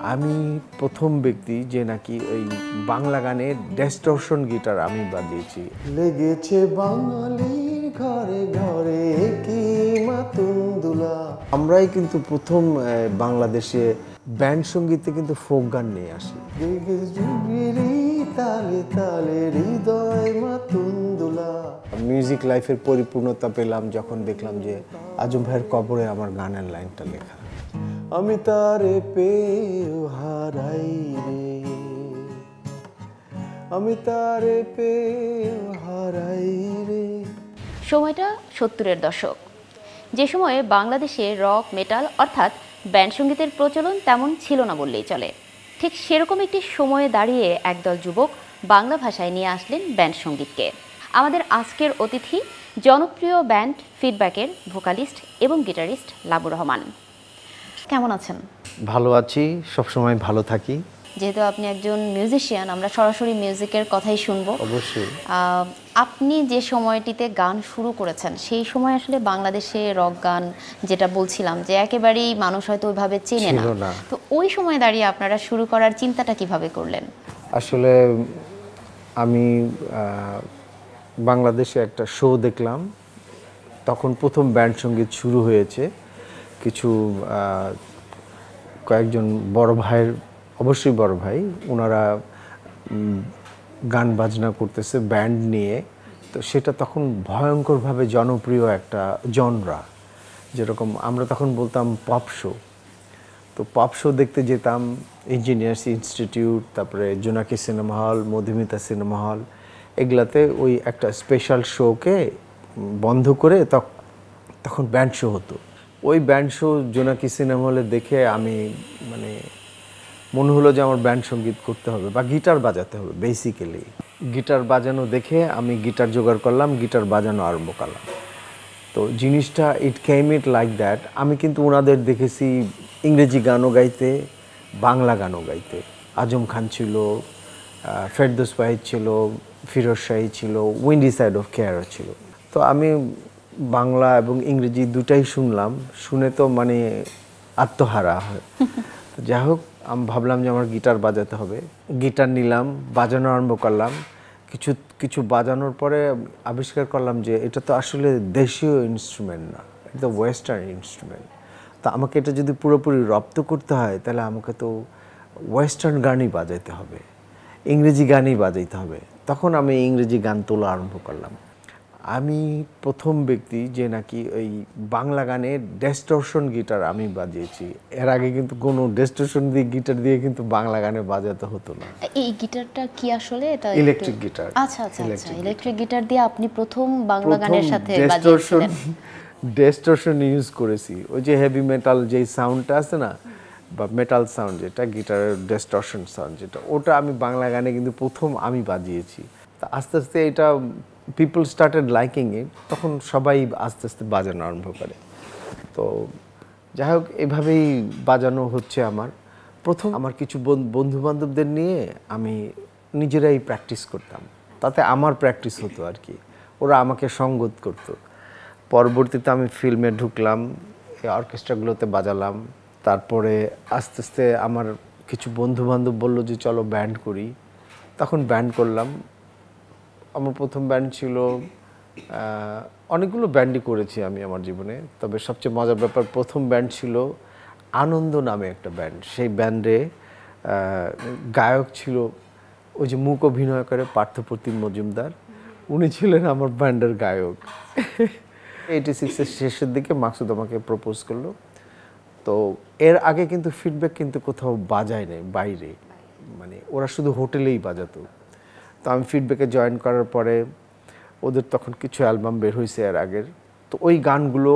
আমি প্রথম ব্যক্তি যে নাকি ওই বাংলা গানের ডিস্টরশন গিটার আমি বাজিয়েছি। লেগেছে বাঙালির ঘরে ঘরে কি মাতুন্দুলা। আমরাই কিন্তু প্রথম বাংলাদেশে ব্যান্ড সঙ্গীতে কিন্তু ফোক গান নিয়ে আসি। তালে তালে হৃদয় মাতুন্দুলা। মিউজিক লাইফের পরিপূর্ণতা পেলাম যখন দেখলাম যে আজম ভাইয়ের কবরে আমার গানের লাইনটা লেখা। আমি তারে পেয়ে হারাই রে, আমি তারে পেয়ে হারাই রে। সময়টা 70-এর দশক, যে সময়ে বাংলাদেশে রক মেটাল অর্থাৎ ব্যান্ড সঙ্গীতের প্রচলন তেমন ছিল না বললেই চলে। ঠিক সেরকম একটি সময়ে দাঁড়িয়ে একদল যুবক বাংলা ভাষায় নিয়ে আসলেন ব্যান্ড সঙ্গীতকে। আমাদের আজকের অতিথি জনপ্রিয় ব্যান্ড ফিডব্যাকের ভোকালিস্ট এবং গিটারিস্ট লাবুর রহমান। কেমন আছেন? ভালো আছি, সবসময় ভালো থাকি। যেহেতু আপনি একজন মিউজিশিয়ান, আমরা সরাসরি মিউজিকের কথাই শুনবো। অবশ্যই। আপনি যে সময়টিতে গান শুরু করেছেন সেই সময় আসলে বাংলাদেশে রক গান, যেটা বলছিলাম যে একেবারেই মানুষ হয়তো ওইভাবে চেনে না, তো ওই সময় দাঁড়িয়ে আপনারা শুরু করার চিন্তাটা কিভাবে করলেন? আসলে আমি বাংলাদেশে একটা শো দেখলাম, তখন প্রথম ব্যান্ড সঙ্গীত শুরু হয়েছে। কিছু কয়েকজন বড় ভাইয়ের, অবশ্যই বড় ভাই, ওনারা গান বাজনা করতেছে ব্যান্ড নিয়ে। তো সেটা তখন ভয়ঙ্করভাবে জনপ্রিয় একটা জনরা, যেরকম আমরা তখন বলতাম পপ শো। তো পপ শো দেখতে যেতাম ইঞ্জিনিয়ার্স ইনস্টিটিউট, তারপরে জোনাকি cinema hall, Madhumita cinema hall, এগুলাতে ওই একটা স্পেশাল শোকে বন্ধ করে তখন ব্যান্ড শো হতো। ওই ব্যান্ড শো জোনাকি সিনেমা হলে দেখে আমি মনে হলো যে আমার ব্যান্ড সঙ্গীত করতে হবে বা গিটার বাজাতে হবে। বেসিক্যালি গিটার বাজানো দেখে আমি গিটার জোগাড় করলাম, গিটার বাজানো আরম্ভ করলাম। তো জিনিসটা ইট লাইক দ্যাট। আমি কিন্তু ওনাদের দেখেছি ইংরেজি গানও গাইতে, বাংলা গানও গাইতে। আজম খান ছিল, ফেরদৌস ওয়াহিদ ছিল, ফিরোজ শাহী ছিল, উইন্ডি সাইড অফ কেয়ারও ছিল। তো আমি বাংলা এবং ইংরেজি দুটাই শুনলাম, শুনে তো আত্মহারা হয়। যাই হোক, আমি ভাবলাম যে আমার গিটার বাজাতে হবে। গিটার নিলাম, বাজানো আরম্ভ করলাম। কিছু বাজানোর পরে আবিষ্কার করলাম যে এটা তো আসলে দেশীয় ইনস্ট্রুমেন্ট না, এটা তো ওয়েস্টার্ন ইনস্ট্রুমেন্ট। তা আমাকে এটা যদি পুরোপুরি রপ্ত করতে হয় তাহলে আমাকে তো ওয়েস্টার্ন গানই বাজাইতে হবে, ইংরেজি গানই বাজাইতে হবে। তখন আমি ইংরেজি গান তোলা আরম্ভ করলাম। আমি প্রথম ব্যক্তি যে নাকি ওই বাংলা গানের ডিস্টরশন গিটার আমি বাজিয়েছি। এর আগে কিন্তু কোনো ডিস্টরশন দিয়ে গিটার দিয়ে কিন্তু বাংলা গানে বাজাতে হতো না। এই গিটারটা কি আসলে? এটা ইলেকট্রিক গিটার। আচ্ছা আচ্ছা আচ্ছা, ইলেকট্রিক গিটার দিয়ে আপনি প্রথম বাংলা গানের সাথে বাজিয়েছিলেন। ডিস্টরশন ইউজ করেছি। ওই যে হেভি মেটাল যেই সাউন্ডটা আছে না, বা মেটাল সাউন্ড যেটা, গিটারের ডিস্টরশন সাউন্ড যেটা, ওটা আমি বাংলা গানে কিন্তু প্রথম আমি বাজিয়েছি। তা আস্তে আস্তে এটা পিপল স্টার্টেড লাইকিং ইট, তখন সবাই আস্তে আস্তে বাজানো আরম্ভ করে। তো যাই হোক, এভাবেই বাজানো হচ্ছে আমার। প্রথম আমার কিছু বন্ধু বান্ধবদের নিয়ে আমি নিজেরাই প্র্যাকটিস করতাম, তাতে আমার প্র্যাকটিস হতো আর কি, ওরা আমাকে সঙ্গত করতো। পরবর্তীতে আমি ফিল্মে ঢুকলাম, এই অর্কেস্ট্রাগুলোতে বাজালাম। তারপরে আস্তে আস্তে আমার কিছু বন্ধু বান্ধব বললো যে চলো ব্যান্ড করি, তখন ব্যান্ড করলাম। আমার প্রথম ব্যান্ড ছিল, অনেকগুলো ব্যান্ডই করেছি আমি আমার জীবনে, তবে সবচেয়ে মজার ব্যাপার প্রথম ব্যান্ড ছিল আনন্দ নামে একটা ব্যান্ড। সেই ব্যান্ডে গায়ক ছিল ওই যে মুক অভিনয় করে পার্থপ্রতিম মজুমদার, উনি ছিলেন আমার ব্যান্ডের গায়ক। 86-এর শেষের দিকে মাকসুদ আমাকে প্রপোজ করলো। তো এর আগে কিন্তু ফিডব্যাক কিন্তু কোথাও বাজায় নাই বাইরে, ওরা শুধু হোটেলেই বাজাতো। তো আমি ফিডব্যাকে জয়েন করার পরে ওদের তখন কিছু অ্যালবাম বের হয়েছে এর আগের, তো ওই গানগুলো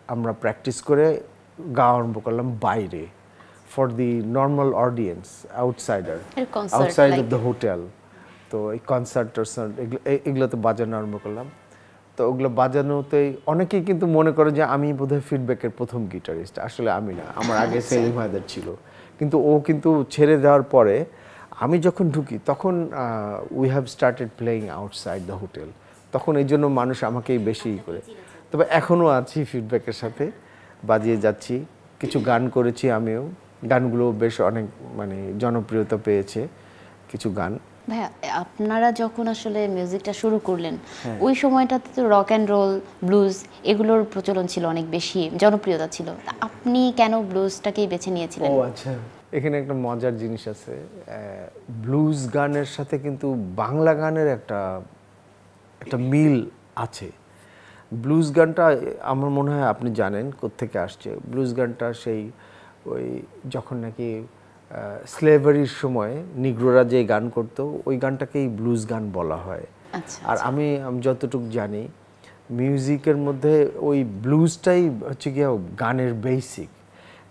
আমরা প্র্যাকটিস করে গাওয়া আরম্ভ করলাম বাইরে, for the normal audience, outside of the hotel. তো এই কনসার্ট এগুলোতে বাজানো আরম্ভ করলাম। তো ওগুলো বাজানোতেই অনেকেই কিন্তু মনে করে যে আমি বোধহয় ফিডব্যাকের প্রথম গিটারিস্ট। আসলে আমি না, আমার আগে সেলিম হায়দার ছিল। কিন্তু ও কিন্তু ছেড়ে দেওয়ার পরে আমি যখন ঢুকি তখন we have started playing outside the hotel, তখন এই জন্য মানুষ আমাকেই বেশি করে। তবে এখনও আছি ফিডব্যাকের সাথে, বাজিয়ে যাচ্ছি, কিছু গান করেছি আমিও। গানগুলো বেশ অনেক মানে জনপ্রিয়তা পেয়েছে কিছু গান। ভাইয়া, আপনারা যখন আসলে মিউজিকটা শুরু করলেন ওই সময়টাতে তো রক অ্যান্ড রোল, ব্লুজ এগুলোর প্রচলন ছিল, অনেক বেশি জনপ্রিয়তা ছিল। তা আপনি কেন ব্লুজটাকেই বেছে নিয়েছিলেন? ও আচ্ছা, এখানে একটা মজার জিনিস আছে। ব্লুজ গানের সাথে কিন্তু বাংলা গানের একটা একটা মিল আছে। ব্লুজ গানটা আমার মনে হয় আপনি জানেন কোত্থেকে আসছে। ব্লুজ গানটা সেই ওই যখন নাকি স্লেভারির সময় নিগ্রোরা যে গান করতো ওই গানটাকেই ব্লুজ গান বলা হয়। আচ্ছা, আর আমি যতটুকু জানি মিউজিকের মধ্যে ওই ব্লুজটাই হচ্ছে গিয়ে গানের বেসিক।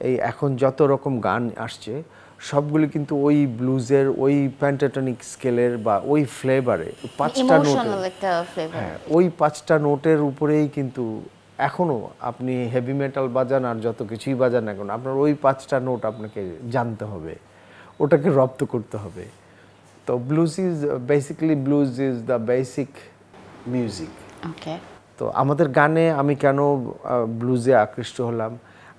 এই এখন যত রকম গান আসছে সবগুলি কিন্তু ওই ব্লুজের ওই পেন্টাটনিক স্কেলের বা ওই ফ্লেভারে 5টা ইমোশনাল একটা ফ্লেভার। হ্যাঁ, ওই 5টা নোটের উপরেই কিন্তু এখনও আপনি হেভি মেটাল বাজান আর যত কিছুই বাজান না কেন আপনার ওই 5টা নোট আপনাকে জানতে হবে, ওটাকে রপ্ত করতে হবে। তো blues is basically blues is the basic music. Okay. তো আমাদের গানে আমি কেন ব্লুজে আকৃষ্ট হলাম,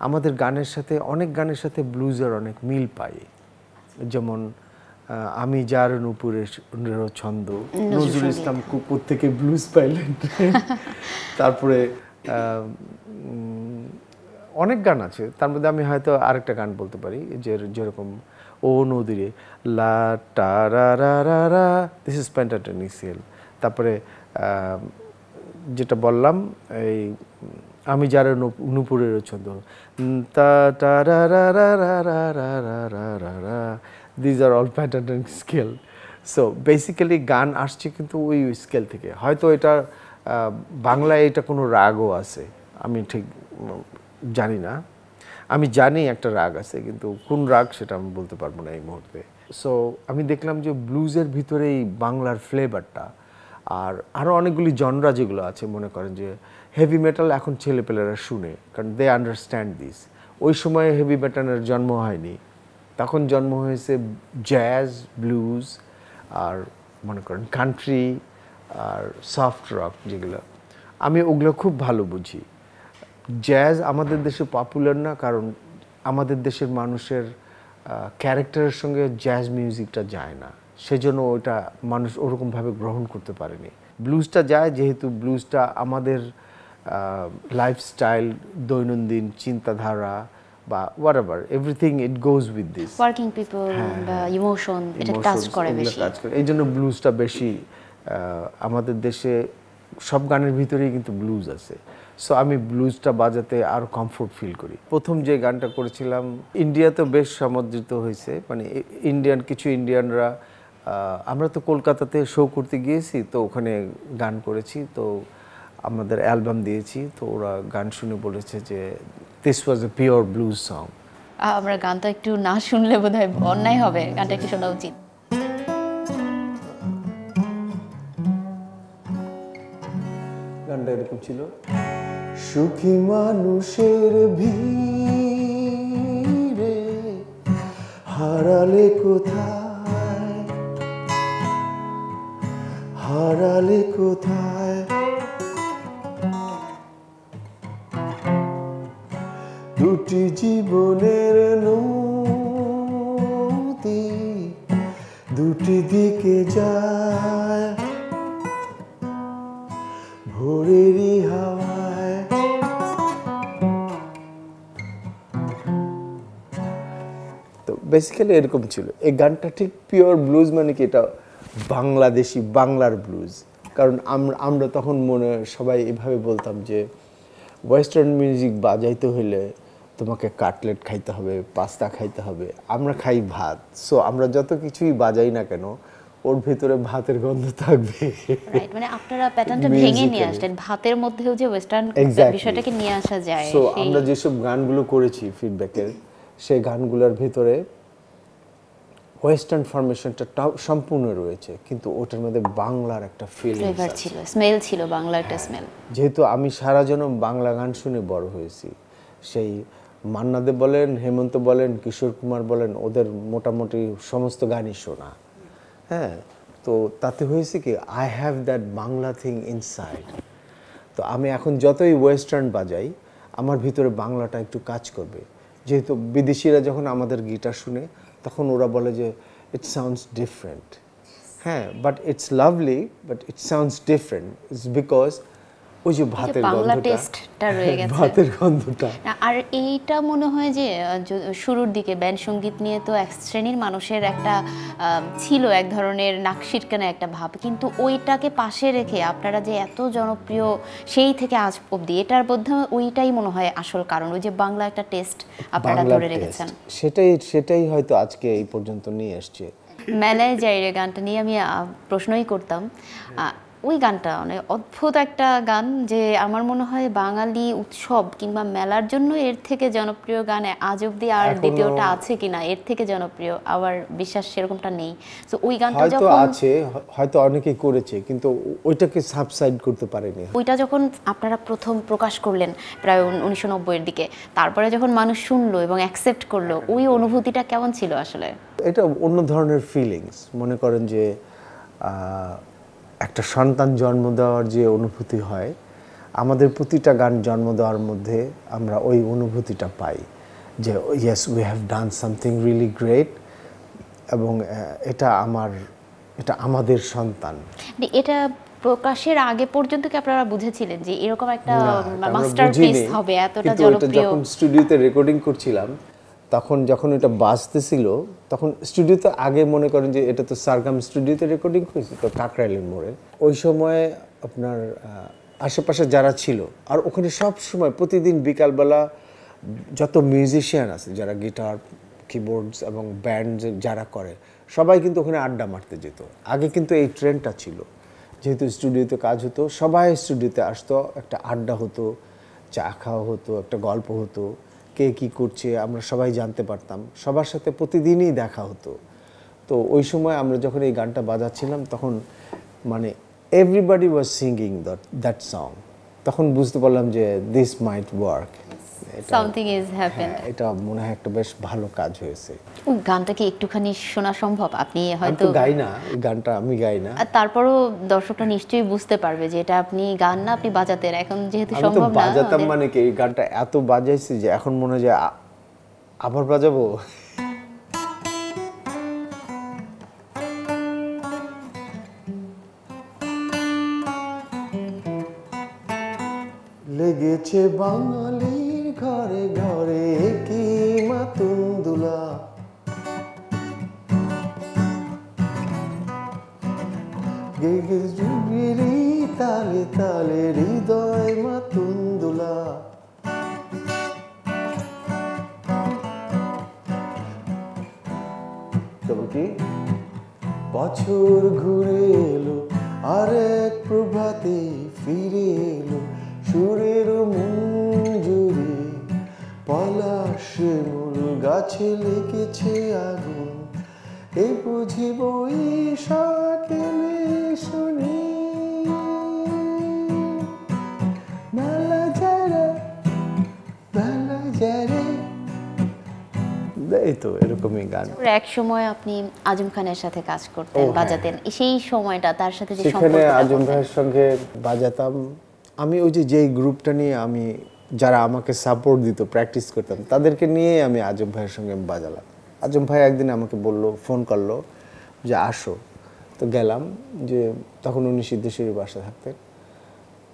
আমাদের গানের সাথে অনেক গানের সাথে ব্লুজের অনেক মিল পাই। যেমন আমি যার নূপুরের ছন্দ, নজরুল ইসলাম কুকুর থেকে ব্লুজ পাইলেন। তারপরে অনেক গান আছে, তার মধ্যে আমি হয়তো আরেকটা গান বলতে পারি যেরকম ও নদীরে লা টা রা রা রা রা, দিস ইজ পেন্টাটনিক স্কেল। তারপরে যেটা বললাম এই আমি যারা নূপুরের ছন্দ তা টা রা রা রা রা রা রা রা রা রা রা, these are all pentatonic scale. So basically গান আসছে কিন্তু ওই স্কেল থেকে। হয়তো এটা বাংলায় এটা কোনো রাগও আছে, আমি ঠিক জানি না। আমি জানি একটা রাগ আছে, কিন্তু কোন রাগ সেটা আমি বলতে পারবো না এই মুহূর্তে। সো আমি দেখলাম যে ব্লুজের ভিতরেই বাংলার ফ্লেভারটা। আর আরও অনেকগুলি জনরা যেগুলো আছে, মনে করেন যে হেভি মেটাল এখন ছেলেপেলেরা শুনে, কারণ দে আন্ডারস্ট্যান্ড দিস। ওই সময় হেভি মেটালের জন্ম হয়নি, তখন জন্ম হয়েছে জ্যাজ, ব্লুজ আর মনে করেন কান্ট্রি আর সফট রক যেগুলো। আমি ওগুলো খুব ভালো বুঝি। জ্যাজ আমাদের দেশে পপুলার না, কারণ আমাদের দেশের মানুষের ক্যারেক্টারের সঙ্গে জ্যাজ মিউজিকটা যায় না, সেজন্য ওটা মানুষ ওরকমভাবে গ্রহণ করতে পারেনি। ব্লুজটা যায় যেহেতু ব্লুজটা আমাদের লাইফস্টাইল, দৈনন্দিন চিন্তাধারা বা whatever everything it goes with this. Working people বা ইমোশন এটা টাচ করে বেশি, এই জন্য ব্লুজটা বেশি আমাদের দেশে সব গানের ভিতরেই কিন্তু ব্লুজ আছে। সো আমি ব্লুজটা বাজাতে আরও কমফোর্ট ফিল করি। প্রথম যে গানটা করেছিলাম ইন্ডিয়াতে বেশ সমাদৃত হয়েছে, মানে কিছু ইন্ডিয়ানরা, আমরা তো কলকাতাতে শো করতে গিয়েছি, তো ওখানে গান করেছি, তো আমাদের অ্যালবাম দিয়েছি, তো ওরা গান শুনে বলেছে যে this was a pure blues song. আমরা গানটা একটু না শুনলে বোধহয় অন্যায় হবে, গানটা একটু শোনা উচিত। গানটা এরকম ছিল, সুখী মানুষের ভিড়ে হারালে কোথায়, হারালে কোথায়, দুটি জীবনের নদী দুটি দিকে যায়, ভোরেরই হাওয়ায়। তো বেসিক্যালি এরকম ছিল এই গানটা। ঠিক পিওর ব্লুজ মানে কি, এটা বাংলাদেশি বাংলার ব্লুজ। কারণ আমরা তখন সবাই এভাবে বলতাম যে ওয়েস্টার্ন মিউজিক বাজাইতে হইলে তোমাকে কাটলেট খাইতে হবে, পাস্তা খাইতে হবে, আমরা খাই ভাত। সো আমরা যত কিছুই বাজাই না কেন ওর ভিতরে ভাতের গন্ধ থাকবে। মানে আপনারা প্যাটার্নটা ভেঙে নিয়ে আসলেন, ভাতের মধ্যেও যে ওয়েস্টার্ন বিষয়টাকে নিয়ে আসা যায়। সো আমরা যেসব গানগুলো করেছি ফিডব্যাকের, সেই গানগুলোর ভিতরে ওয়েস্টার্ন ফরমেশনটা সম্পূর্ণ রয়েছে, কিন্তু ওটার মধ্যে বাংলার একটা ফ্লেভার ছিল, স্মেল ছিল, বাংলার একটা স্মেল। যেহেতু আমি সারা জনম বাংলা গান শুনে বড় হয়েছি, সেই মান্না দে বলেন, হেমন্ত বলেন, কিশোর কুমার বলেন, ওদের মোটামুটি সমস্ত গানই শোনা। হ্যাঁ, তো তাতে হয়েছে কি, I have that Bangla thing inside. তো আমি এখন যতই ওয়েস্টার্ন বাজাই, আমার ভিতরে বাংলাটা একটু কাজ করবে। যেহেতু বিদেশিরা যখন আমাদের গিটার শুনে তখন ওরা বলে যে ইট সাউন্ডস ডিফারেন্ট। হ্যাঁ, but it's lovely, but it sounds different. It's because ওই যে ভাতের বাংলা গন্ধটা, টেস্টটা রয়ে গেছে। ভাতের গন্ধটা। আর এইটা মনে হয় যে শুরুর দিকে ব্যান্ড সঙ্গীত নিয়ে তো এক শ্রেণীর মানুষের একটা ছিল এক ধরনের নাক সিটকানো একটা ভাব, কিন্তু ওইটাকে পাশে রেখে আপনারা যে এত জনপ্রিয় সেই থেকে আজ অবধি, এটার মধ্যে ওইটাই মনে হয় আসল কারণ, ওই যে বাংলা একটা টেস্ট আপনারা বাংলার ধরে টেস্ট, রেখেছেন। সেটাই হয়তো আজকে এই পর্যন্ত নিয়ে এসছে। মেলায় যাই রে গানটা নিয়ে আমি প্রশ্নই করতাম। ওই গানটা মানে অদ্ভুত একটা গান, যে আমার মনে হয় বাঙালি উৎসব কিংবা মেলার জন্য এর থেকে জনপ্রিয় গান আজ অব্দি আর দ্বিতীয়টা আছে কিনা এর থেকে জনপ্রিয়, আবার বিশ্বাস সেরকমটা নেই। তো ওই গানটা হয়তো যখন আছে, হয়তো অনেকেই করেছে, কিন্তু ওইটাকে সাবসাইড করতে পারেনি। ওইটা যখন আপনারা প্রথম প্রকাশ করলেন প্রায় 1990-এর দিকে, তারপরে যখন মানুষ শুনলো এবং অ্যাকসেপ্ট করলো, ওই অনুভূতিটা কেমন ছিল আসলে? এটা অন্য ধরনের ফিলিংস। মনে করেন যে একটা সন্তান জন্ম দেওয়ার যে অনুভূতি হয়, আমাদের প্রতিটা গান জন্ম দেওয়ার মধ্যে আমরা ওই অনুভূতিটা পাই যে yes, we have done something really great, এবং এটা আমাদের সন্তান। এটা প্রকাশের আগে পর্যন্ত কি আপনারা বুঝেছিলেন যে এরকম একটা না, এটা আমরা মাস্টারপিস বুঝিনি। হবে, এতটা কিন্তু এটা জনপ্রিয়? যখন স্টুডিওতে রেকর্ডিং করছিলাম, তখন যখন এটা বাজতেছিল, তখন স্টুডিওতে আগে মনে করেন যে এটা তো সারগাম স্টুডিওতে রেকর্ডিং করেছি, তো কাকরাইলের মোড়ে। ওই সময় আপনার আশেপাশে যারা ছিল, আর ওখানে সব সময় প্রতিদিন বিকালবেলা যত মিউজিশিয়ান আছে, যারা গিটার, কিবোর্ডস এবং ব্যান্ড যারা করে, সবাই কিন্তু ওখানে আড্ডা মারতে যেত। আগে কিন্তু এই ট্রেন্ডটা ছিল, যেহেতু স্টুডিওতে কাজ হতো, সবাই স্টুডিওতে আসতো, একটা আড্ডা হতো, চা খাওয়া হতো, একটা গল্প হতো, কে কী করছে আমরা সবাই জানতে পারতাম, সবার সাথে প্রতিদিনই দেখা হতো। তো ওই সময় আমরা যখন এই গানটা বাজাচ্ছিলাম, তখন মানে everybody was singing that song. তখন বুঝতে পারলাম যে this mite work, something is happen. এটা মনে হয় একটা বেশ ভালো কাজ হয়েছে। ওই গানটা কি একটুখানি শোনা সম্ভব? আপনি আমি হয়তো তো গাই না, এই গানটা আমি গাই না। আর তারপরও দর্শকরা নিশ্চয়ই বুঝতে পারবে যে এটা আপনি গান না, আপনি বাজাতেন। এখন যেহেতু আমি তো সম্ভব না, বাজাতাম, মানে কি এই গানটা এত বাজাইছি যে এখন মনে হয় যে আবার বাজাবো। লেগেছে বাঙালির ঘরে ঘরে কি মাতুন দুলা, গেগেরি তালে তালে হৃদয় মাতুন দুলা। তবে কি বছর ঘুরে এলো, আর এক প্রভাতে ফিরে এলো, সুরের মঞ্জুরি পলাশে মূল গাছে লেগেছে আগুন, এ বুঝি বৈশাখেলে শুনি মেলা যারা মেলা যারে। এই তো এরকমই গান। এক সময় আপনি আজম খানের সাথে কাজ করতেন, হ্যাঁ। বাজাতেন, সেই সময়টা তার সাথে যে সেখানে সম্পর্কটা আজম বলতেন। ভাইয়ের সঙ্গে বাজাতাম আমি। ওই যে যেই গ্রুপটা নিয়ে আমি, যারা আমাকে সাপোর্ট দিত, প্র্যাকটিস করতাম, তাদেরকে নিয়ে আমি আজম ভাইয়ের সঙ্গে বাজালাম। আজম ভাই একদিন আমাকে বললো, ফোন করলো যে আসো। তো গেলাম। যে তখন উনি সিদ্ধেশ্বরী বাসা থাকতেন,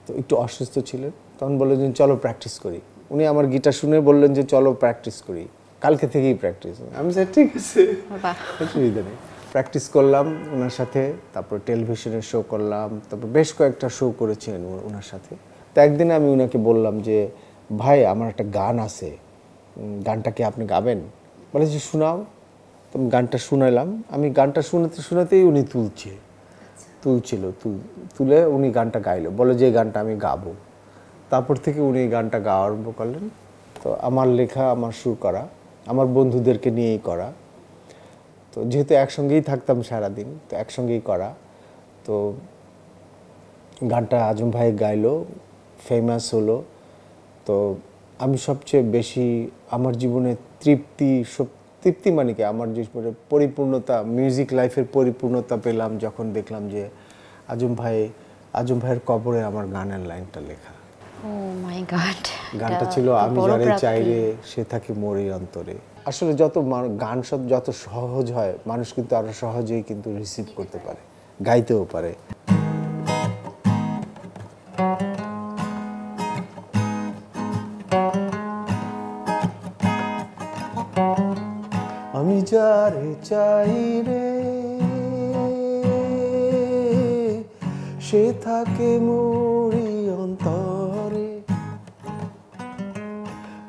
তো একটু অসুস্থ ছিলেন। তখন বললেন যে চলো প্র্যাকটিস করি। উনি আমার গিটার শুনে বললেন যে চলো প্র্যাকটিস করি, কালকে থেকেই প্র্যাকটিস। আমি স্যার ঠিক আছে, বাহ। অসুবিধা নেই। প্র্যাকটিস করলাম ওনার সাথে, তারপর টেলিভিশনের শো করলাম, তারপর বেশ কয়েকটা শো করেছেন ওনার সাথে। তো একদিন আমি ওনাকে বললাম যে ভাই, আমার একটা গান আছে, গানটা কি আপনি গাবেন? বলে যে শোনাও। তো আমি গানটা শুনাইলাম। আমি গানটা শোনাতে শোনাতেই উনি তুলে উনি গানটা গাইলো, বলে যে এই গানটা আমি গাবো। তারপর থেকে উনি এই গানটা গাওয়া আরম্ভ করলেন। তো আমার লেখা, আমার সুর করা, আমার বন্ধুদেরকে নিয়েই করা। তো যেহেতু একসঙ্গেই থাকতাম সারাদিন, তো একসঙ্গেই করা। তো গানটা আজম ভাই গাইলো, ফেমাস হলো। তো আমি সবচেয়ে বেশি আমার জীবনে তৃপ্তি মানে কি, আমার জীবনে পরিপূর্ণতা, মিউজিক লাইফের পরিপূর্ণতা পেলাম যখন দেখলাম যে আজম ভাইয়ের কবরে আমার গানের লাইনটা লেখা। ও মাই গড, গানটা ছিল আমি যারে চাই রে সে থাকে মোরে অন্তরে। আসলে যত গান সব যত সহজ হয় মানুষ কিন্তু আরো সহজেই কিন্তু রিসিভ করতে পারে, গাইতেও পারে। আমি যারে চাই রে সে থাকে মোরি অন্তরে,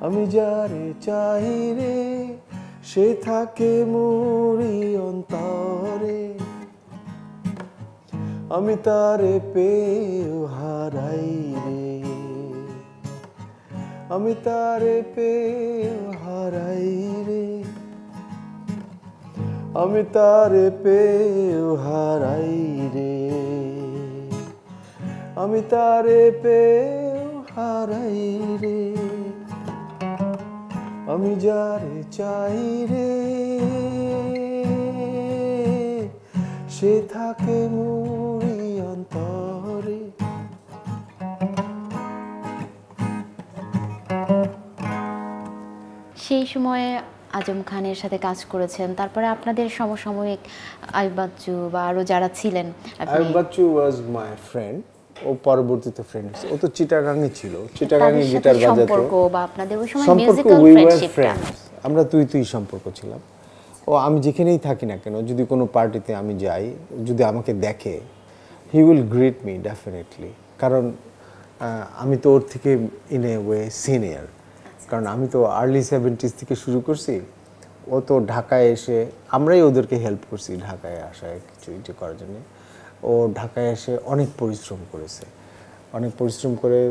আমি যারে চাই রে সে থাকে মোরি অন্তরে, আমি তারে পেয়ে হারাই রে, আমি তারে পেয়ে হারাই রে, আমি তারে পেয়ে হারাই রে, আমি তারে পেয়ে হারাই রে, আমি যারে চাই রে সে থাকে মোরি অন্তরে। সেই সময়ে আজম খানের সাথে কাজ করেছেন, তারপরে আপনাদের সমসাময়িক আইয়ুব বাচ্চু বা আরো যারা ছিলেন। আইয়ুব বাচ্চু ওয়াজ মাই ফ্রেন্ড, ও পরবর্তীতে ফ্রেন্ড, ও তো চিটাগাংয়ে ছিল, চিটাগাংয়ে গিটার বাজাতো। সম্পর্ক বা আপনাদের ওই সময় সম্পর্ক মিউজিক্যাল উই ওয়ার ফ্রেন্ডশিপটা, ফ্রেন্ডস, আমরা তুই সম্পর্ক ছিলাম। ও আমি যেখানেই থাকি না কেন, যদি কোনো পার্টিতে আমি যাই, যদি আমাকে দেখে, he will greet me definitely, কারণ আমি তো ওর থেকে ইন এ ওয়ে সিনিয়র, কারণ আমি তো আর্লি 70s থেকে শুরু করছি। ও তো ঢাকায় এসে, আমরাই ওদেরকে হেল্প করছি ঢাকায় আসায় কিছু ইটি করার জন্য। ও ঢাকায় এসে অনেক পরিশ্রম করেছে, অনেক পরিশ্রম করে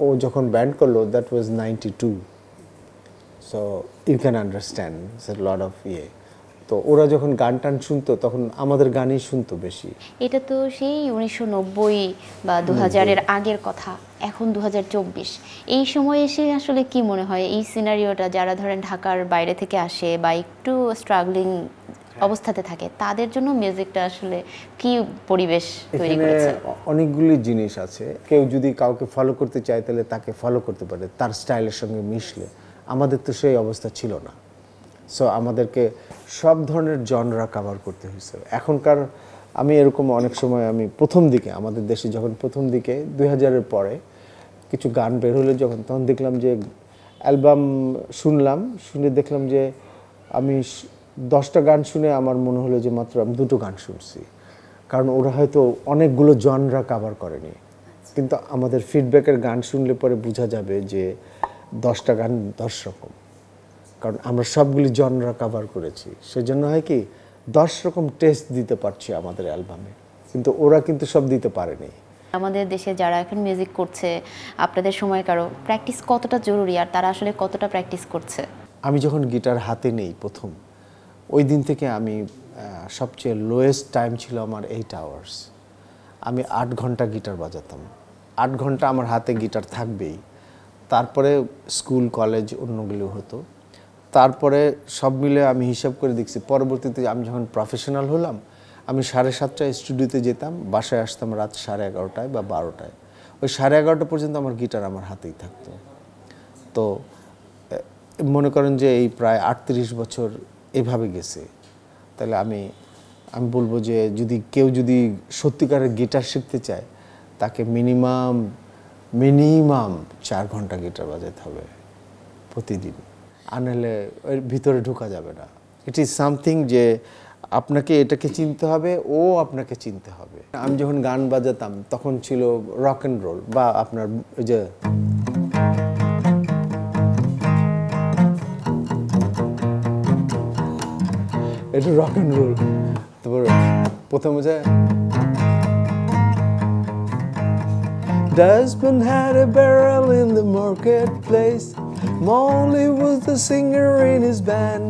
ও যখন ব্যান্ড করলো, that was 92, so you can understand lot of ইয়ে। তো ওরা যখন গান টান শুনতো তখন আমাদের গানই শুনতো বেশি। এটা তো সেই 1990 বা 2000-এর আগের কথা, এখন 2024। এই সময় এসে আসলে কি মনে হয় এই সিনারিওটা, যারা ধরেন ঢাকার বাইরে থেকে আসে বা একটু স্ট্রাগলিং অবস্থাতে থাকে, তাদের জন্য মিউজিকটা আসলে কি পরিবেশ তৈরি এখানে করেছে? অনেকগুলি জিনিস আছে। কেউ যদি কাউকে ফলো করতে চায় তাহলে তাকে ফলো করতে পারে তার স্টাইলের সঙ্গে মিশলে। আমাদের তো সেই অবস্থা ছিল না, সো আমাদেরকে সব ধরনের জনরা কভার করতে হয়েছে। এখনকার আমি এরকম অনেক সময়, আমি প্রথম দিকে আমাদের দেশে যখন প্রথম দিকে 2000-এর পরে কিছু গান বের হলো যখন, তখন দেখলাম যে অ্যালবাম শুনলাম, শুনে দেখলাম যে আমি 10টা গান শুনে আমার মনে হলো যে মাত্র আমি 2টো গান শুনছি, কারণ ওরা হয়তো অনেকগুলো জনরা কভার করেনি। কিন্তু আমাদের ফিডব্যাকের গান শুনলে পরে বোঝা যাবে যে 10টা গান 10 রকম, কারণ আমরা সবগুলি জনরা কভার করেছি। সেজন্য হয় কি 10 রকম টেস্ট দিতে পারছি আমাদের অ্যালবামে, কিন্তু ওরা কিন্তু সব দিতে পারেনি। আমাদের দেশে যারা এখন মিউজিক করছে, আপনাদের সময়কারও প্র্যাকটিস কতটা জরুরি, আর তারা আসলে কতটা প্র্যাকটিস করছে? আমি যখন গিটার হাতে নেই প্রথম, ওই দিন থেকে আমি সবচেয়ে লোয়েস্ট টাইম ছিল আমার 8 আওয়ার্স। আমি 8 ঘন্টা গিটার বাজাতাম, 8 ঘন্টা আমার হাতে গিটার থাকবেই। তারপরে স্কুল কলেজ অন্যগুলো হতো, তারপরে সব মিলে আমি হিসাব করে দেখছি পরবর্তীতে আমি যখন প্রফেশনাল হলাম, আমি 7:30টায় স্টুডিওতে যেতাম, বাসায় আসতাম রাত 11:30টায় বা 12টায়। ওই 11:30টা পর্যন্ত আমার গিটার আমার হাতেই থাকতো। তো মনে করেন যে এই প্রায় 38 বছর এভাবে গেছে। তাহলে আমি বলবো যে কেউ যদি সত্যিকারের গিটার শিখতে চায়, তাকে মিনিমাম 4 ঘন্টা গিটার বাজাতে হবে প্রতিদিন, আনহলে এর ভিতরে ঢোকা যাবে না। ইট ইজ সামথিং যে আপনাকে এটাকে চিনতে হবে, ও আপনাকে চিনতে হবে। আমি যখন গান বাজাতাম তখন ছিল রক অ্যান্ড রোল, বা আপনার ওই যে এটা রক অ্যান্ড রোল। তারপর প্রথম হচ্ছে Dustman had a barrel in the marketplace, Molly was the singer in his band.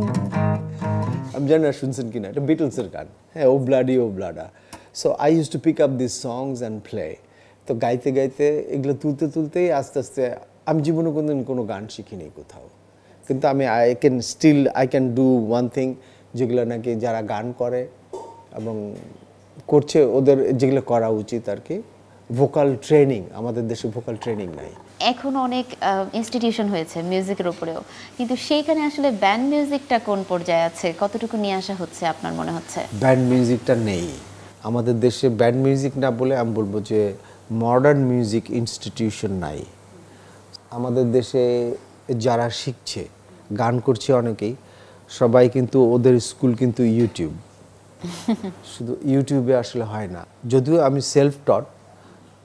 আমি জানি না শুনছেন কিনা, এটা বিটলসের গান, হ্যাঁ, ও ব্লাডি ও ব্লাডা। So I use to pick up this songs and play. তো গাইতে গাইতে এগুলো তুলতেই আস্তে আস্তে, আমি জীবনে কোনোদিন কোনো গান শিখিনি কোথাও, কিন্তু আমি I can do one thing, যেগুলো নাকি যারা গান করে এবং করছে ওদের যেগুলো করা উচিত আর কি, ভোকাল ট্রেনিং, আমাদের দেশে ভোকাল ট্রেনিং নাই। এখন অনেক ইনস্টিটিউশন হয়েছে মিউজিকের উপরেও, কিন্তু সেইখানে আসলে ব্যান্ড মিউজিকটা কোন পর্যায়ে আছে, কতটুকু নিয়ে আসা হচ্ছে আপনার মনে হচ্ছে? ব্যান্ড মিউজিকটা নেই আমাদের দেশে। ব্যান্ড মিউজিক না বলে আমি বলবো যে মডার্ন মিউজিক ইনস্টিটিউশন নাই আমাদের দেশে। যারা শিখছে, গান করছে অনেকেই, সবাই কিন্তু ওদের স্কুল কিন্তু ইউটিউব। শুধু ইউটিউবে আসলে হয় না। যদিও আমি সেলফ টট,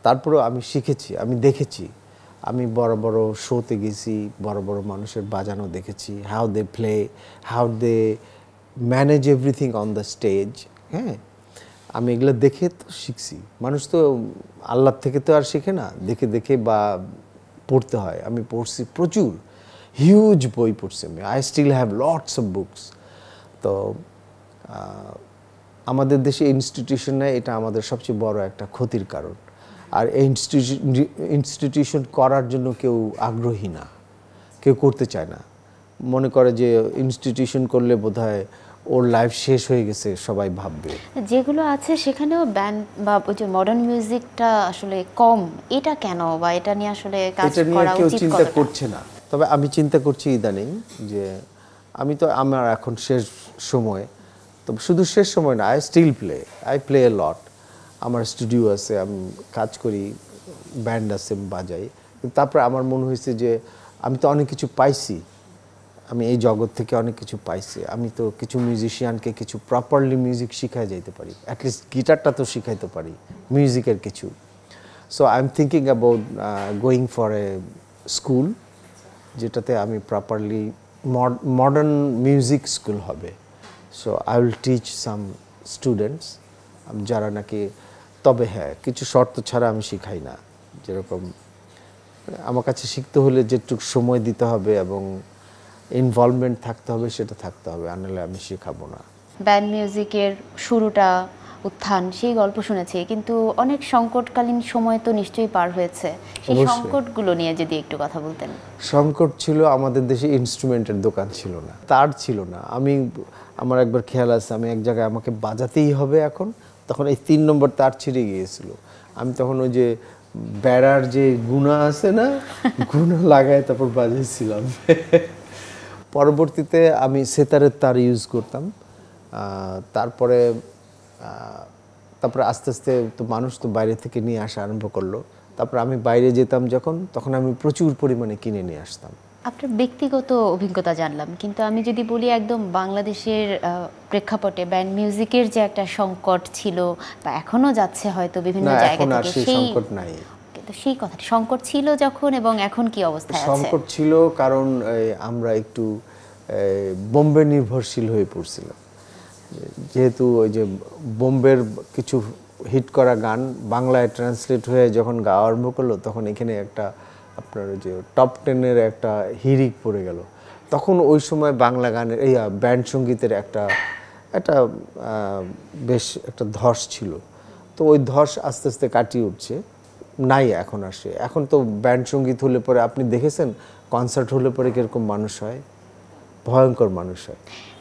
তারপরেও আমি শিখেছি, আমি দেখেছি। আমি বড় বড় শোতে গেছি, বড় বড় মানুষের বাজানো দেখেছি, how they play, how they manage everything on the stage. হ্যাঁ, আমি এগুলো দেখে তো শিখছি। মানুষ তো আল্লাহর থেকে তো আর শিখে না, দেখে দেখে বা পড়তে হয়। আমি পড়ছি প্রচুর, হিউজ বই পড়ছি আমি। I still have lots of books. তো আমাদের দেশে ইনস্টিটিউশন নেই, এটা আমাদের সবচেয়ে বড় একটা ক্ষতির কারণ। আর এই ইনস্টিটিউশন করার জন্য কেউ আগ্রহী না, কেউ করতে চায় না। মনে করে যে ইনস্টিটিউশন করলে বোধহয় ওর লাইফ শেষ হয়ে গেছে, সবাই ভাববে। যেগুলো আছে সেখানেও ব্যান্ড বা ওই যে মডার্ন মিউজিকটা আসলে কম, এটা কেন, বা এটা নিয়ে আসলে কাজ এটা নিয়ে করা কেউ উচিত চিন্তা কতটা? করছে না। তবে আমি চিন্তা করছি ইদানিং যে আমার এখন শেষ সময়, তবে শুধু শেষ সময় না, আই প্লে এ লট। আমার স্টুডিও আছে, আমি কাজ করি, ব্যান্ড আছে, বাজাই। কিন্তু তারপরে আমার মনে হয়েছে যে আমি তো অনেক কিছু পাইছি, আমি এই জগৎ থেকে অনেক কিছু পাইছি। আমি তো কিছু মিউজিশিয়ানকে কিছু প্রপারলি মিউজিক শিখাই যাইতে পারি, অ্যাটলিস্ট গিটারটা তো শিখাইতে পারি, মিউজিকের কিছু। So I am thinking about going for a school, যেটাতে আমি প্রপারলি মডার্ন মিউজিক স্কুল হবে। So I will teach some students যারা নাকি, তবে হ্যাঁ, কিছু শর্ত ছাড়া আমি শিখাই না। যেরকম আমার কাছে শিখতে হলে যেটুকু সময় দিতে হবে এবং ইনভলভমেন্ট থাকতে হবে, সেটা থাকতে হবে, আনলে আমি শেখাবো না। ব্যান্ড মিউজিকের শুরুটা, উত্থান, সেই গল্প শুনেছি, কিন্তু অনেক সংকটকালীন সময় তো নিশ্চয়ই পার হয়েছে। সেই অবশ্যই। সংকটগুলো নিয়ে যদি একটু কথা বলতেন। সংকট ছিল, আমাদের দেশে ইনস্ট্রুমেন্টের দোকান ছিল না, তার ছিল না। আমার একবার খেয়াল আছে, আমি এক জায়গায় আমাকে বাজাতেই হবে এখন, তখন এই 3 নম্বর তার ছিঁড়ে গিয়েছিল। আমি তখন ওই যে বেড়ার যে গুণা আছে না, গুণা লাগায় তারপর বাজিয়েছিলাম। পরবর্তীতে আমি সেতারের তার ইউজ করতাম। তারপরে আস্তে আস্তে তো মানুষ তো বাইরে থেকে নিয়ে আসা আরম্ভ করলো। তারপর আমি বাইরে যেতাম যখন, তখন আমি প্রচুর পরিমাণে কিনে নিয়ে আসতাম। আপনার ব্যক্তিগত অভিজ্ঞতা জানলাম, কিন্তু আমি যদি বলি একদম বাংলাদেশের প্রেক্ষাপটে ব্যান্ড মিউজিকের যে একটা সংকট ছিল, বা এখনো যাচ্ছে হয়তো বিভিন্ন না, জায়গা এখন আর থেকে, সেই সেই সংকট নাই। কিন্তু সেই কথাটি সংকট ছিল যখন, এবং এখন কি অবস্থায় আছে? সংকট ছিল কারণ আমরা একটু বোম্বে নির্ভরশীল হয়ে পড়ছিলাম। যেহেতু ওই যে বোম্বের কিছু হিট করা গান বাংলায় ট্রান্সলেট হয়ে যখন গাওয়া আরম্ভ করলো, তখন এখানে একটা আপনার ওই যে টপ 10-এর একটা হিড়িক পড়ে গেল। তখন ওই সময় বাংলা গানের এই ব্যান্ড সঙ্গীতের একটা বেশ একটা ধস ছিল। তো ওই ধস আস্তে আস্তে কাটিয়ে উঠছে, নাই এখন আসে। এখন তো ব্যান্ড সঙ্গীত হলে পরে আপনি দেখেছেন কনসার্ট হলে পরে কীরকম মানুষ হয়, ভয়ঙ্কর মানুষ হয়।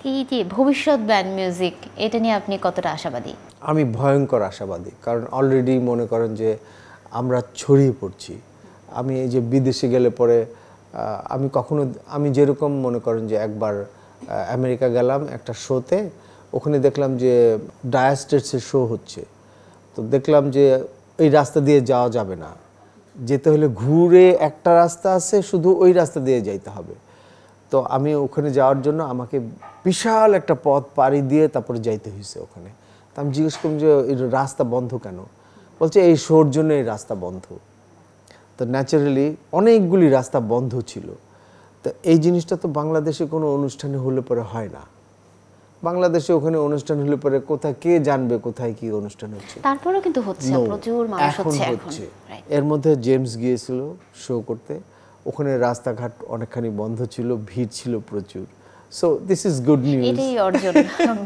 এই যে ভবিষ্যৎ ব্যান্ড মিউজিক, এটা নিয়ে আপনি কতটা আশাবাদী? আমি ভয়ঙ্কর আশাবাদী, কারণ অলরেডি মনে করেন যে আমরা ছড়িয়ে পড়ছি। আমি এই যে বিদেশে গেলে পরে আমি যেরকম মনে করেন যে একবার আমেরিকা গেলাম একটা শোতে, ওখানে দেখলাম যে ডায়ার স্ট্রেটসের শো হচ্ছে। তো দেখলাম যে এই রাস্তা দিয়ে যাওয়া যাবে না, যেতে হলে ঘুরে একটা রাস্তা আছে, শুধু ওই রাস্তা দিয়ে যাইতে হবে। তো আমি ওখানে যাওয়ার জন্য আমাকে বিশাল একটা পথ পাড়ি দিয়ে তারপরে যাইতে হয়েছে ওখানে। তা আমি জিজ্ঞেস করলাম যে এই রাস্তা বন্ধ কেন? বলছে এই শোর জন্য এই রাস্তা বন্ধ। তো ন্যাচারালি অনেকগুলি রাস্তা বন্ধ ছিল। তো এই জিনিসটা তো বাংলাদেশে কোনো অনুষ্ঠানে হলে পরে হয় না। বাংলাদেশে ওখানে অনুষ্ঠান হলে পরে কোথায় কে জানবে কোথায় কি অনুষ্ঠান হচ্ছে? তারপরেও কিন্তু হচ্ছে, প্রচুর মানুষ হচ্ছে এখন। এর মধ্যে জেমস গিয়েছিল শো করতে, ওখানে রাস্তাঘাট অনেকখানি বন্ধ ছিল, ভিড় ছিল প্রচুর। So this is good news, এটাই অর্জন,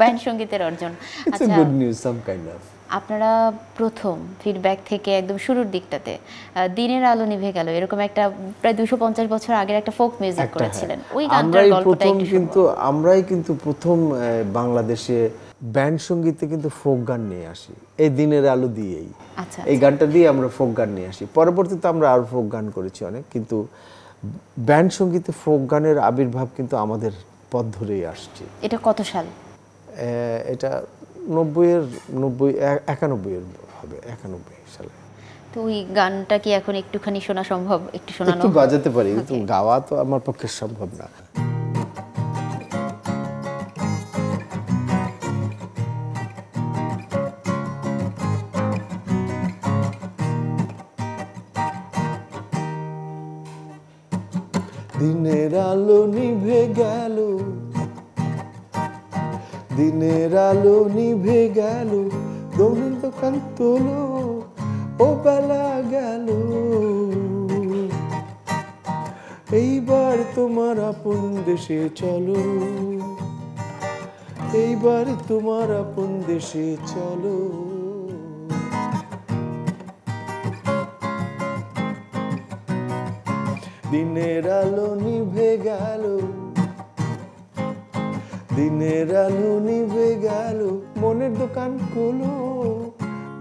ব্যান্ড সঙ্গীতের অর্জন। It's a good news some kind of. আপনারা প্রথম ফিডব্যাক থেকে একদম শুরুর দিকটাতে দিনের আলো নিভে গেল এরকম একটা প্রায় 250 বছর আগের একটা ফোক মিউজিক করেছিলেন, ওই গানটার গল্পটা একটু শুনবো। আমরাই কিন্তু প্রথম বাংলাদেশে ব্যান্ড সঙ্গীতে কিন্তু ফোক গান নিয়ে আসি, এই দিনের আলো দিয়েই। আচ্ছা, এই গানটা দিয়ে আমরা ফোক গান নিয়ে আসি। পরবর্তীতে আমরা আরো ফোক গান করেছি অনেক, কিন্তু ব্যান্ড সঙ্গীতে ফোক গানের আবির্ভাব কিন্তু আমাদের পথ ধরেই আসছে। এটা কত সাল? এটা 91 হবে, 91 সালে। তো ওই গানটা কি এখন একটুখানি শোনা সম্ভব? একটু শোনানো, একটু বাজাতে পারি, কিন্তু গাওয়া তো আমার পক্ষে সম্ভব না। দিনের আলো নিভে গেল, দিনের আলো নিভে গেল, দৌড়ের দোকান তোলো, ও বেলা গেল, এইবার তোমার আপন দেশে চলো, এইবার তোমার আপন দেশে চলো। দিনের আলো নিভে গেল, দিনের আলো নিভে গেল, মনের দোকান খোলো,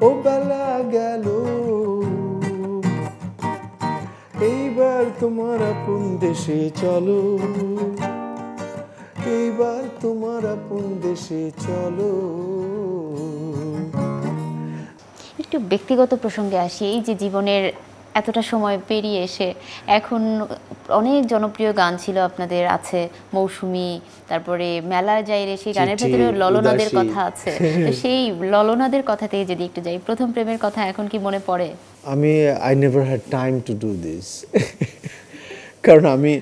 ও বেলা গেল, এইবার তোমার আপন দেশে চলো, এইবার তোমার আপন দেশে চলো। একটু ব্যক্তিগত প্রসঙ্গে আসি। এই যে জীবনের এতটা সময় পেরিয়ে এসে এখন অনেক জনপ্রিয় গান ছিল আপনাদের, আছে মৌসুমী, তারপরে মেলায় যাই রে, সেই গানের ভেতরে ললনাদের কথা আছে। তো সেই ললনাদের কথা থেকে যদি একটু যাই, প্রথম প্রেমের কথা এখন কি মনে পড়ে? I never had time to do this, কারণ আমি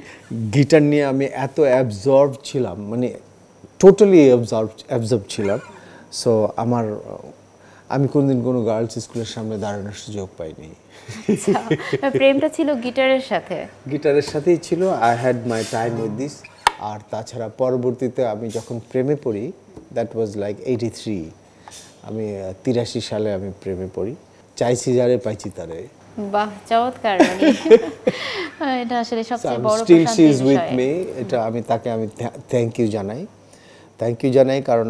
গিটার নিয়ে আমি এত অ্যাবজর্ব ছিলাম, মানে টোটালি অ্যাবজর্ব ছিলাম। সো আমি কোনোদিন কোনো গার্লস স্কুলের সামনে দাঁড়ানোর সুযোগ পাইনি। প্রেমটা ছিল গিটারের সাথে, গিটারের সাথেই ছিল। I had my time with this. আর তাছাড়া পরবর্তীতে আমি যখন প্রেমে পড়ি, দ্যাট ওয়াজ লাইক 83, আমি 83 সালে আমি প্রেমে পড়ি। চাইছি যারে পাইছি তারে। বাহ, চমৎকার। এটা আসলে সবচেয়ে বড় স্টিল শি ইজ প্রশান্তির উইথ বিষয়। মি। এটা আমি তাকে থ্যাংক ইউ জানাই, কারণ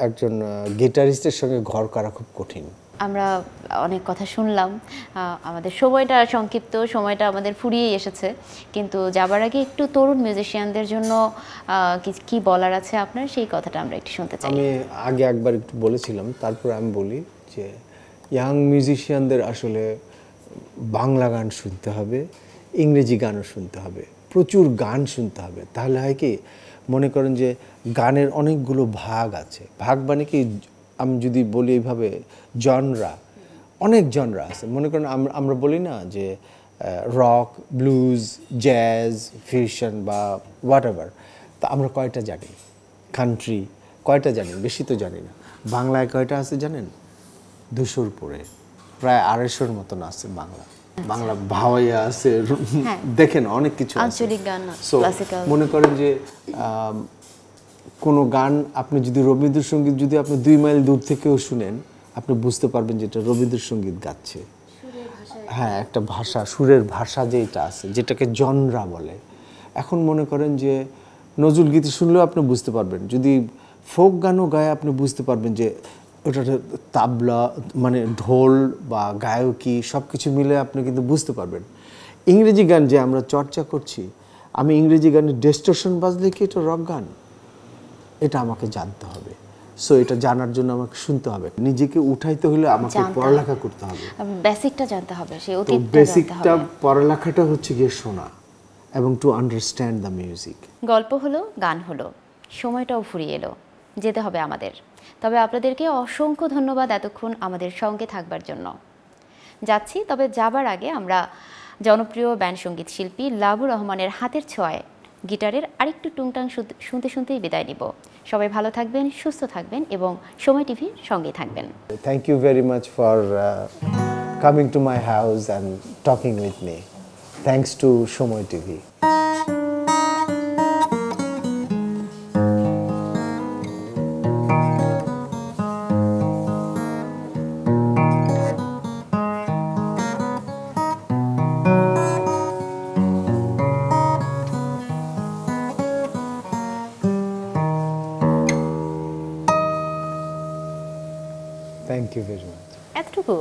একজন গিটারিস্টের সঙ্গে ঘর করা খুব কঠিন। আমরা অনেক কথা শুনলাম, আমাদের সময়টা সংক্ষিপ্ত, সময়টা আমাদের ফুরিয়ে এসেছে, কিন্তু যাবার আগে একটু তরুণ মিউজিশিয়ানদের জন্য কি বলার আছে আপনার, সেই কথাটা আমরা একটু শুনতে চাই। আমি আগে একবার একটু বলেছিলাম, তারপর আমি বলি যে ইয়াং মিউজিশিয়ানদের আসলে বাংলা গান শুনতে হবে, ইংরেজি গানও শুনতে হবে, প্রচুর গান শুনতে হবে। তাহলে হয় কি, মনে করেন যে গানের অনেকগুলো ভাগ আছে। ভাগ মানে কি, আমি যদি বলি এইভাবে, জনরা, অনেক জনরা আছে। মনে করেন আমরা বলি না যে রক, ব্লুজ, জ্যাজ, ফিউশন বা হোয়াট এভার, তা আমরা কয়টা জানি? কান্ট্রি কয়টা জানি? বেশি তো জানি না। বাংলায় কয়টা আছে জানেন? 200-র উপরে, প্রায় 250-র মতন আছে বাংলা। বাংলা ভাওয়াইয়া আছে, দেখেন অনেক কিছু আছে। আঞ্চলিক গান, সো ক্লাসিক্যাল। মনে করেন যে কোনো গান আপনি যদি রবীন্দ্রসঙ্গীত যদি আপনি 2 মাইল দূর থেকেও শুনেন, আপনি বুঝতে পারবেন যে এটা রবীন্দ্রসঙ্গীত গাচ্ছে। হ্যাঁ, একটা ভাষা, সুরের ভাষা যেটা আছে, যেটাকে জনরা বলে। এখন মনে করেন যে নজরুল গীতি শুনলেও আপনি বুঝতে পারবেন, যদি ফোক গানও গায়ে আপনি বুঝতে পারবেন যে ওটা তাবলা, মানে ঢোল বা গায়কী সব কিছু মিলে আপনি কিন্তু বুঝতে পারবেন। ইংরেজি গান যে আমরা চর্চা করছি, আমি ইংরেজি গানের ডিস্টরশন বাজলে কি এটা রক গান? এটা আমাকে জানতে হবে। সো এটা জানার জন্য আমাকে শুনতে হবে, নিজেকে উঠাইতে হলে আমাকে পড়ালেখা করতে হবে, বেসিকটা জানতে হবে, সেই তো অতীতটা জানতে বেসিকটা হবে। পড়ালেখাটা হচ্ছে গিয়ে শোনা এবং টু আন্ডারস্ট্যান্ড দ্য মিউজিক। গল্প হলো, গান হলো, সময়টাও ফুরিয়ে এলো, যেতে হবে আমাদের। তবে আপনাদেরকে অসংখ্য ধন্যবাদ এতক্ষণ আমাদের সঙ্গে থাকবার জন্য। যাচ্ছি, তবে যাবার আগে আমরা জনপ্রিয় ব্যান্ড সঙ্গীত শিল্পী লাবু রহমানের হাতের ছোঁয়ায় গিটারের আরেকটু টুংটাং শুনতে শুনতেই বিদায় নিব। সবাই ভালো থাকবেন, সুস্থ থাকবেন এবং সময় টিভির সঙ্গেই থাকবেন। Thank you very much for coming to my house and talking with me. Thanks to Somoy TV. Thank you very much. এতটুকু